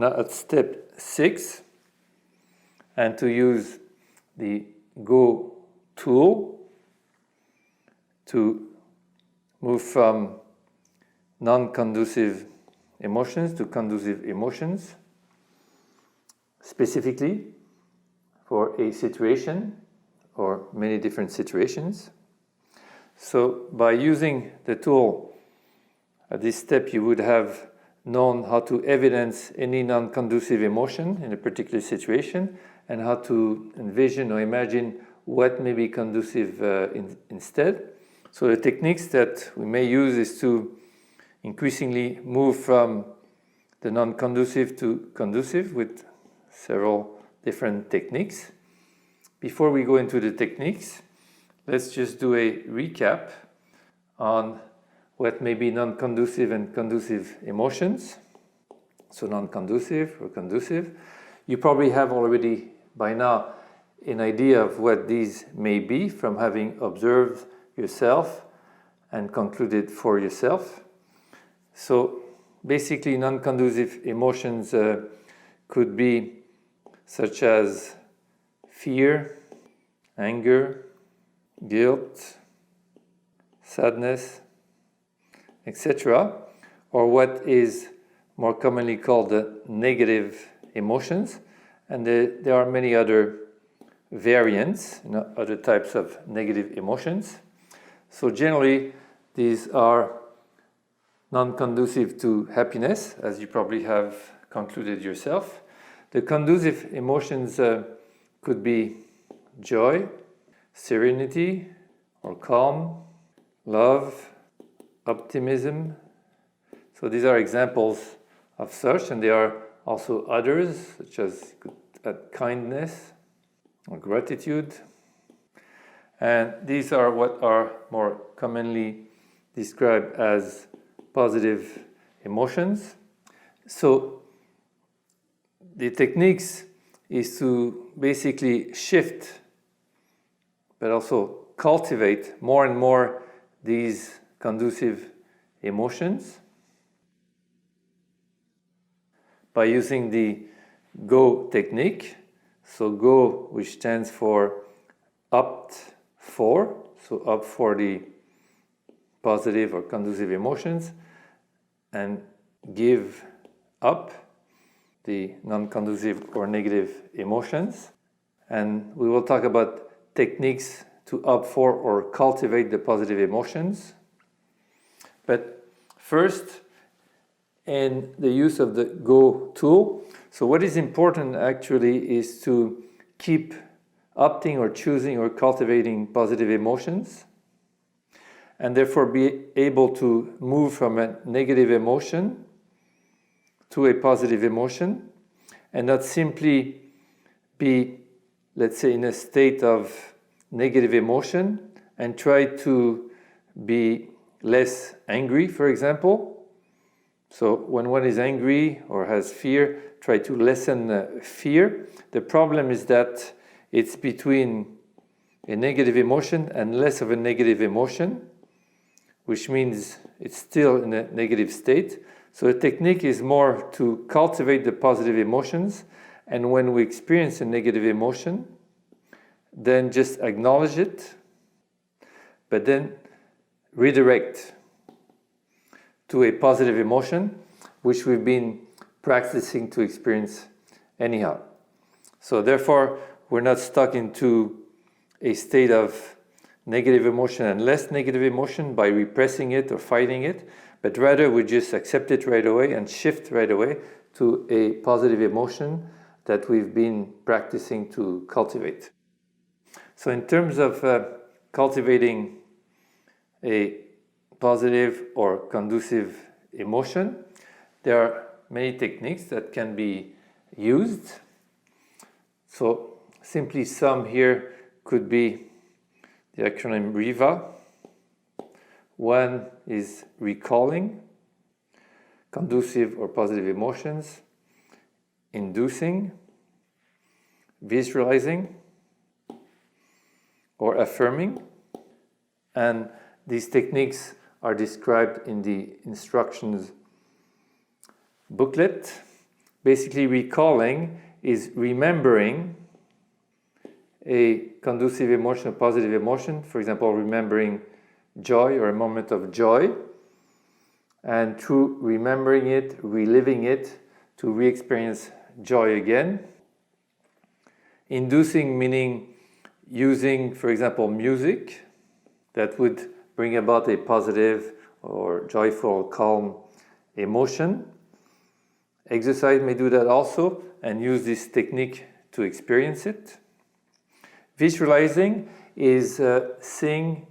now at step 6, and to use the Go tool to move from non-conducive emotions to conducive emotions, specifically for a situation or many different situations. So by using the tool at this step, you would have known how to evidence any non-conducive emotion in a particular situation and how to envision or imagine what may be conducive instead. So the techniques that we may use is to increasingly move from the non-conducive to conducive with several different techniques. Before we go into the techniques, let's just do a recap on what may be non-conducive and conducive emotions. So non-conducive or conducive. You probably have already by now an idea of what these may be from having observed yourself and concluded for yourself. So basically non-conducive emotions could be such as fear, anger, guilt, sadness, etc., or what is more commonly called the negative emotions. And there are many other variants, other types of negative emotions. So generally, these are non-conducive to happiness, as you probably have concluded yourself. The conducive emotions could be joy, serenity or calm, love, optimism. So these are examples of such, and there are also others, such as kindness or gratitude. And these are what are more commonly described as positive emotions. So the techniques is to basically shift, but also cultivate more and more these conducive emotions by using the Go technique. So Go, which stands for opt for, so opt for the positive or conducive emotions, and give up the non-conducive or negative emotions. And we will talk about techniques to opt for or cultivate the positive emotions. But first, in the use of the Go tool, so what is important actually is to keep opting or choosing or cultivating positive emotions, and therefore be able to move from a negative emotion to a positive emotion, and not simply be, let's say, in a state of negative emotion and try to be less angry, for example. So when one is angry or has fear, try to lessen fear. The problem is that it's between a negative emotion and less of a negative emotion, which means it's still in a negative state. So the technique is more to cultivate the positive emotions, and when we experience a negative emotion, then just acknowledge it, but then redirect to a positive emotion, which we've been practicing to experience anyhow. So therefore, we're not stuck into a state of negative emotion and less negative emotion by repressing it or fighting it, but rather we just accept it right away and shift right away to a positive emotion that we've been practicing to cultivate. So in terms of cultivating a positive or conducive emotion, there are many techniques that can be used. So simply some here could be the acronym REVA. One is recalling conducive or positive emotions, inducing, visualizing, or affirming. And these techniques are described in the instructions booklet Basically, recalling is remembering a conducive emotion, a positive emotion, for example, remembering joy or a moment of joy, and through remembering it, reliving it, to re-experience joy again. Inducing meaning using, for example, music that would bring about a positive or joyful, calm emotion. Exercise may do that also and use this technique to experience it. Visualizing is seeing,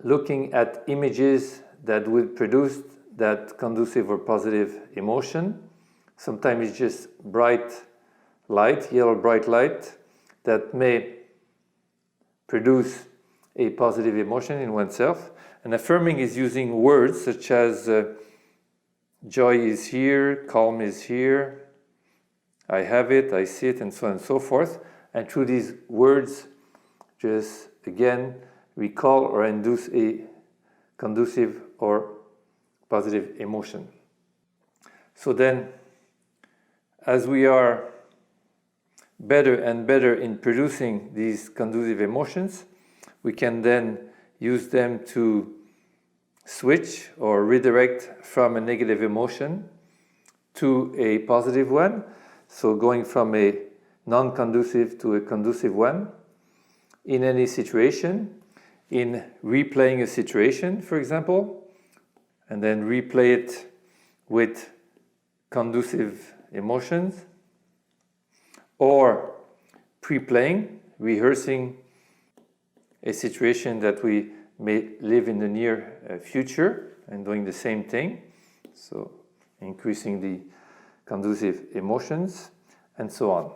looking at images that would produce that conducive or positive emotion. Sometimes it's just bright light, yellow bright light, that may produce a positive emotion in oneself. And affirming is using words such as joy is here, calm is here, I have it, I see it, and so on and so forth. And through these words, just again recall or induce a conducive or positive emotion. So then, as we are better and better in producing these conducive emotions, we can then use them to switch or redirect from a negative emotion to a positive one. So going from a non-conducive to a conducive one in any situation, in replaying a situation, for example, and then replay it with conducive emotions, or pre-playing, rehearsing a situation that we may live in the near future and doing the same thing, so increasing the conducive emotions, and so on.